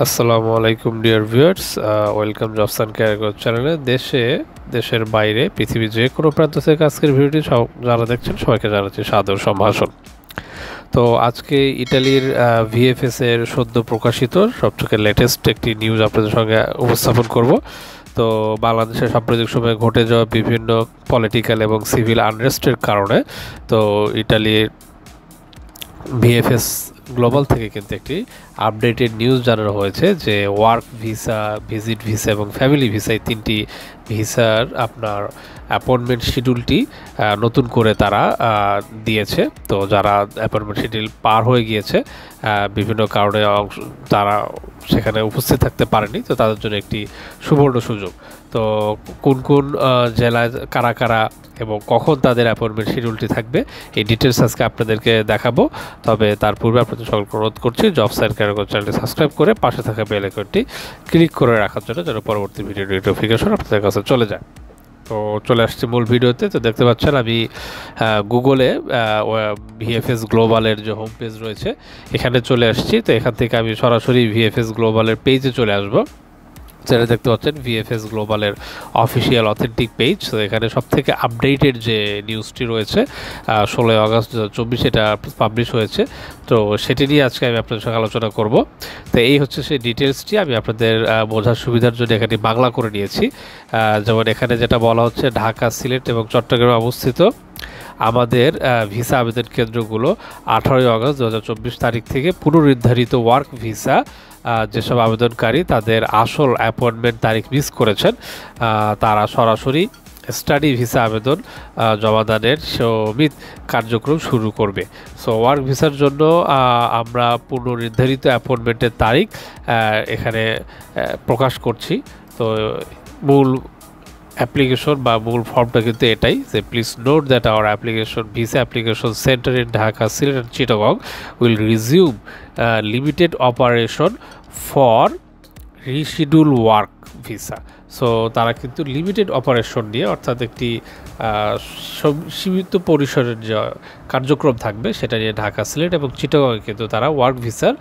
আসসালামু আলাইকুম dear viewers, welcome jobs and career চ্যানেলে। দেশের বাইরে পৃথিবীর যে কোনো প্রান্ত থেকে আজকের ভিডিওটি যারা দেখছেন সবাইকে জানাচ্ছি সাদর সম্ভাষণ। তো আজকে ইটালির ভিএফএস এর সদ্য প্রকাশিত সবথেকে লেটেস্ট একটি নিউজ আপনাদের সঙ্গে উপস্থাপন করব। তো বাংলাদেশের সাম্প্রতিক সময়ে ঘটে যাওয়া বিভিন্ন পলিটিক্যাল এবং সিভিল আনরেস্টের কারণে তো ইটালির ভিএফএস গ্লোবাল থেকে কিন্তু একটি আপডেটেড নিউজ জানানো হয়েছে যে ওয়ার্ক ভিসা, ভিজিট ভিসা এবং ফ্যামিলি ভিসা, এই তিনটি ভিসার আপনার অ্যাপয়েন্টমেন্ট শিডিউলটি নতুন করে তারা দিয়েছে। তো যারা অ্যাপয়েন্টমেন্ট শিডিউল পার হয়ে গিয়েছে বিভিন্ন কারণে তারা সেখানে উপস্থিত থাকতে পারেনি, তো তাদের জন্য একটি সুবর্ণ সুযোগ। তো কোন কোন জেলায় কারা কারা এবং কখন তাদের অ্যাপয়েন্টমেন্ট শিডিউলটি থাকবে এই ডিটেলস আজকে আপনাদেরকে দেখাবো। তবে তার পূর্বে আপনাদের সকলকে অনুরোধ করছি জবস অ্যান্ড ক্যারিয়ার চ্যানেলটি সাবস্ক্রাইব করে পাশে থাকা বেল আইকনটি ক্লিক করে রাখার জন্য, যেন পরবর্তী ভিডিও নোটিফিকেশন আপনাদের কাছে চলে যায়। তো চলে আসছি মূল ভিডিওতে। তো দেখতে পাচ্ছেন আমি গুগলে ভিএফএস গ্লোবালের যে হোম পেজ রয়েছে এখানে চলে আসছি। তো এখান থেকে আমি সরাসরি ভিএফএস গ্লোবালের পেজে চলে আসবো। যেটা দেখতে পাচ্ছেন ভিএফএস গ্লোবালের অফিসিয়াল অথেন্টিক পেজ। তো এখানে সবথেকে আপডেটেড যে নিউজটি রয়েছে 16 আগস্ট 2024 এটা পাবলিশ হয়েছে। তো সেটি নিয়ে আজকে আমি আপনাদের সঙ্গে আলোচনা করব। তো এই হচ্ছে সেই ডিটেলসটি আমি আপনাদের বোঝার সুবিধার জন্য এখানে বাংলা করে নিয়েছি। যেমন এখানে যেটা বলা হচ্ছে, ঢাকা, সিলেট এবং চট্টগ্রামে অবস্থিত আমাদের ভিসা আবেদন কেন্দ্রগুলো 18 আগস্ট 2024 তারিখ থেকে পুনর্নির্ধারিত ওয়ার্ক ভিসা যেসব আবেদনকারী তাদের আসল অ্যাপয়েন্টমেন্ট তারিখ মিস করেছেন তারা সরাসরি স্টাডি ভিসা আবেদন জমাদানের সমিত কার্যক্রম শুরু করবে। সো ওয়ার্ক ভিসার জন্য আমরা পুনর্নির্ধারিত অ্যাপয়েন্টমেন্টের তারিখ এখানে প্রকাশ করছি। তো মূল অ্যাপ্লিকেশন বা মূল ফর্মটা কিন্তু এটাই যে please note that our visa application centre in Dhaka, Sylhet and Chittagong will resume limited operation for reschedule work visa. So তারা কিন্তু লিমিটেড অপারেশন নিয়ে, অর্থাৎ একটি সীমিত পরিসরের যে কার্যক্রম থাকবে সেটা নিয়ে ঢাকা, সিলেট এবং চিটাগংয়ে কিন্তু তারা ওয়ার্ক ভিসার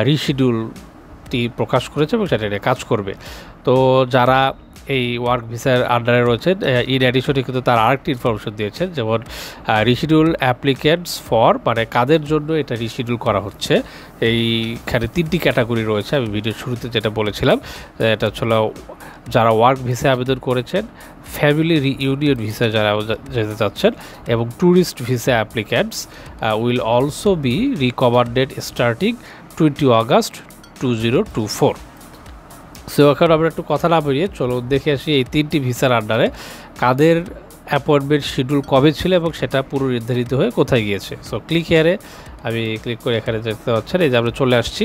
রিশিডিউলটি প্রকাশ করেছে এবং সেটা নিয়ে কাজ করবে। তো যারা এই ওয়ার্ক ভিসার আন্ডারে রয়েছেন, ইন অ্যাডিশনে কিন্তু তার আরেকটি ইনফরমেশন দিয়েছেন, যেমন রিশিডিউল অ্যাপ্লিকেন্টস ফর, মানে কাদের জন্য এটা রিশিডিউল করা হচ্ছে। এইখানে তিনটি ক্যাটাগরি রয়েছে, আমি ভিডিওর শুরুতে যেটা বলেছিলাম। এটা হচ্ছিল যারা ওয়ার্ক ভিসা আবেদন করেছেন, ফ্যামিলি রিইউনিয়ন ভিসা যারা যেতে চাচ্ছেন, এবং tourist visa applicants will also be recommended starting 20 August 2024। So এখন আমরা একটু কথা না বেরিয়ে চলো দেখে আসি এই তিনটি ভিসার আন্ডারে কাদের অ্যাপয়েন্টমেন্ট শিডিউল কবে ছিল এবং সেটা পুরো নির্ধারিত হয়ে কোথায় গিয়েছে। সো ক্লিক হিয়ারে আমি ক্লিক করে এখানে দেখতে পাচ্ছেন এই যে আমরা চলে আসছি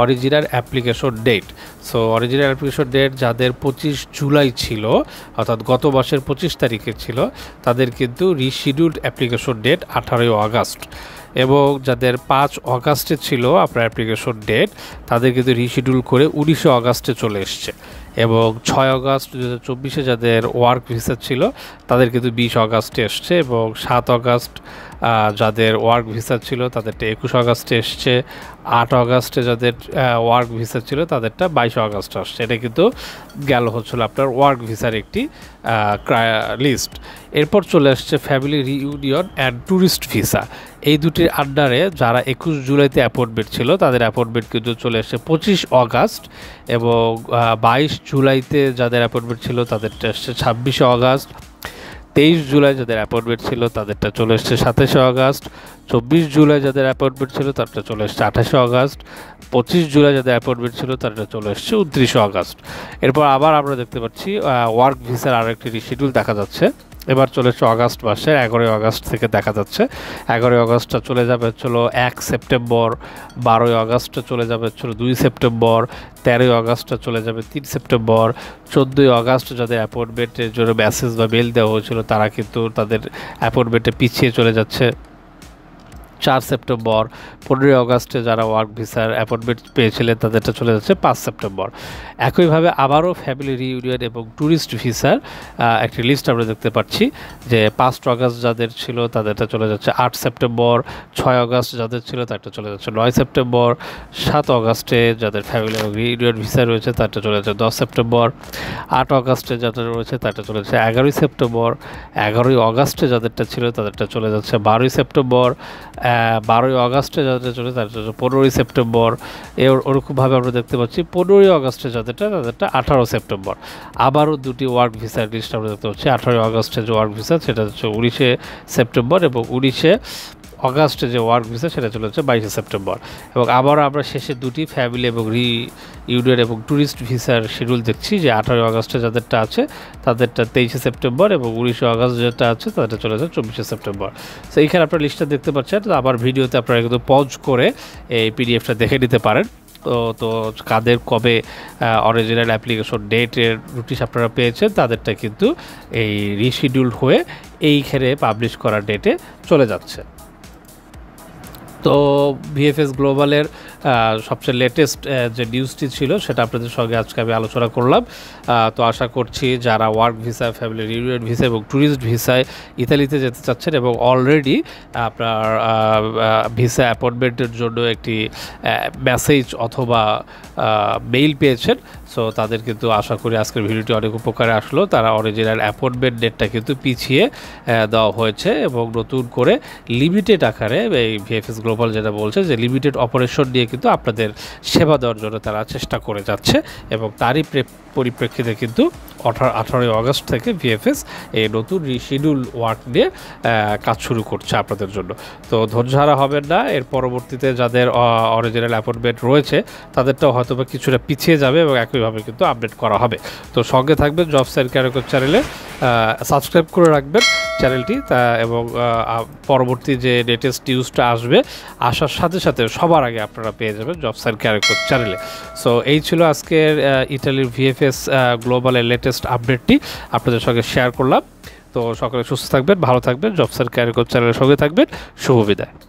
original application date. So original application date যাদের 25 জুলাই ছিল, অর্থাৎ গত মাসের 25 তারিখে ছিল, তাদের কিন্তু রিশিডিউলড অ্যাপ্লিকেশন ডেট 18 আগস্ট, এবং যাদের 5 আগস্টে ছিল আপনার অ্যাপ্লিকেশন ডেট তাদের কিন্তু রিশিডিউল করে 19 আগস্টে চলে এসছে, এবং 6 আগস্ট 2024 যাদের ওয়ার্ক ভিসা ছিল তাদের কিন্তু 20 আগস্টে এসছে, এবং 7 আগস্ট যাদের ওয়ার্ক ভিসা ছিল তাদেরটা 21 আগস্টে এসছে, 8 আগস্টে যাদের ওয়ার্ক ভিসা ছিল তাদেরটা 22 আগস্ট আসছে। এটা কিন্তু গেল হচ্ছিল আপনার ওয়ার্ক ভিসার একটি লিস্ট। এরপর চলে আসছে family reunion and tourist visa. এই দুটির আন্ডারে যারা 21 জুলাইতে অ্যাপয়েন্টমেন্ট ছিল তাদের অ্যাপয়েন্টমেন্ট কিন্তু চলে আসছে 25 আগস্ট, এবং 22 জুলাইতে যাদের অ্যাপয়েন্টমেন্ট ছিল তাদেরটা আসছে 26 আগস্ট, 23 জুলাই যাদের অ্যাপয়েন্টমেন্ট ছিল তাদেরটা চলে এসছে 27 আগস্ট, 24 জুলাই যাদের অ্যাপয়েন্টমেন্ট ছিল তারটা চলে এসছে 28 আগস্ট, 25 জুলাই যাদের অ্যাপয়েন্টমেন্ট ছিল তারটা চলে এসছে 29 আগস্ট। এরপর আবার আমরা দেখতে পাচ্ছি ওয়ার্ক ভিসার আরেকটি রিশিডিউল দেখা যাচ্ছে। এবার চলে এসছে আগস্ট মাসের 11 আগস্ট থেকে দেখা যাচ্ছে। 11 আগস্টটা চলে যাবে হচ্ছিলো 1 সেপ্টেম্বর, 12 আগস্টটা চলে যাবে হচ্ছিলো 2 সেপ্টেম্বর, 13 আগস্টটা চলে যাবে 3 সেপ্টেম্বর, 14 আগস্ট যাদের অ্যাপয়েন্টমেন্টের জন্য মেসেজ বা মেল দেওয়া হয়েছিল তারা কিন্তু তাদের অ্যাপয়েন্টমেন্টে পিছিয়ে চলে যাচ্ছে। 4 সেপ্টেম্বর, 15 অগাস্টে যারা ওয়ার্ক ভিসার অ্যাপয়েন্টমেন্ট পেয়েছিলেন তাদেরটা চলে যাচ্ছে 5 সেপ্টেম্বর। একইভাবে আবারও ফ্যামিলি রিইউনিয়ন এবং ট্যুরিস্ট ভিসার একটি লিস্ট আমরা দেখতে পাচ্ছি যে 5 অগাস্ট যাদের ছিল তাদেরটা চলে যাচ্ছে 8 সেপ্টেম্বর, 6 অগাস্ট যাদের ছিল তাদেরটা চলে যাচ্ছে 9 সেপ্টেম্বর, 7 অগাস্টে যাদের ফ্যামিলি এবং রিইউনিয়ন ভিসা রয়েছে তাদেরটা চলে যাচ্ছে 10 সেপ্টেম্বর, 8 অগাস্টে যাদের রয়েছে তাদেরটা চলে যাচ্ছে 11 সেপ্টেম্বর, 11 অগাস্টে যাদেরটা ছিল তাদেরটা চলে যাচ্ছে 12 সেপ্টেম্বর, 12 অগাস্টে যাদের চলে তাদের 15 সেপ্টেম্বর। ওরকমভাবে আমরা দেখতে পাচ্ছি 15 অগাস্টে যাদেরটা তাদেরটা 18 সেপ্টেম্বর। আবারও দুটি ওয়ার্ক ভিসার লিস্ট আমরা দেখতে পাচ্ছি। 18 অগাস্টে যে ওয়ার্ক ভিসা সেটা হচ্ছে 19 সেপ্টেম্বর এবং 19 অগাস্টে যে ওয়ার্ক ভিসা সেটা চলে যাচ্ছে 22 সেপ্টেম্বর। এবং আবারও আমরা শেষে দুটি ফ্যামিলি এবং রিইউনিয়ন এবং ট্যুরিস্ট ভিসার শিডিউল দেখছি যে 18 অগাস্টে যাদেরটা আছে তাদেরটা 23 সেপ্টেম্বর এবং 19 অগাস্ট যেটা আছে তাদেরটা চলে যাচ্ছে 24 সেপ্টেম্বর। তো এইখানে আপনারা লিস্টটা দেখতে পাচ্ছেন। আবার ভিডিওতে আপনারা কিন্তু পজ করে এই পিডিএফটা দেখে নিতে পারেন। তো কাদের কবে অরিজিনাল অ্যাপ্লিকেশন ডেটের নোটিশ আপনারা পেয়েছেন তাদেরটা কিন্তু এই রিশিডিউল হয়ে এইখানে পাবলিশ করার ডেটে চলে যাচ্ছে। তো ভিএফএস গ্লোবালের সবচেয়ে লেটেস্ট যে নিউজটি ছিল সেটা আপনাদের সঙ্গে আজকে আমি আলোচনা করলাম। তো আশা করছি যারা work visa, family reunion visa এবং ট্যুরিস্ট ভিসায় ইতালিতে যেতে চাচ্ছেন এবং অলরেডি আপনার ভিসা অ্যাপয়েন্টমেন্টের জন্য একটি মেসেজ অথবা মেইল পেয়েছেন, সো তাদের কিন্তু আশা করি আজকের ভিডিওটি অনেক উপকারে আসলো। তারা অরিজিনাল অ্যাপয়েন্টমেন্ট ডেটটা কিন্তু পিছিয়ে দেওয়া হয়েছে এবং নতুন করে লিমিটেড আকারে এই ভিএফএস গ্লোবাল যেটা বলছে যে লিমিটেড অপারেশন নিয়ে কিন্তু আপনাদের সেবা দেওয়ার জন্য তারা চেষ্টা করে যাচ্ছে এবং তারই পরিপ্রেক্ষিতে কিন্তু 18 অগস্ট থেকে ভিএফএস এই নতুন রিশিডিউল ওয়ার্ক নিয়ে কাজ শুরু করছে আপনাদের জন্য। তো ধৈর্যহারা হবেন না, এর পরবর্তীতে যাদের অরিজিনাল অ্যাপয়েন্টমেন্ট রয়েছে তাদেরটাও হয়তো বা কিছুটা পিছিয়ে যাবে এবং একইভাবে কিন্তু আপডেট করা হবে। তো সঙ্গে থাকবেন জবস অ্যান্ড ক্যারিয়ার চ্যানেলে, সাবস্ক্রাইব করে রাখবেন চ্যানেলটি এবং পরবর্তী যে লেটেস্ট নিউজটা আসবে আসার সাথে সাথে সবার আগে আপনারা পেয়ে যাবেন জবস অ্যান্ড ক্যারিয়ার চ্যানেলে। সো এই ছিল আজকের ইতালির ভিএফএস গ্লোবালের লেটেস্ট আপডেটটি আপনাদের সঙ্গে শেয়ার করলাম। তো সকলে সুস্থ থাকবেন, ভালো থাকবেন, জবস অ্যান্ড ক্যারিয়ার চ্যানেলের সঙ্গে থাকবেন। শুভ বিদায়।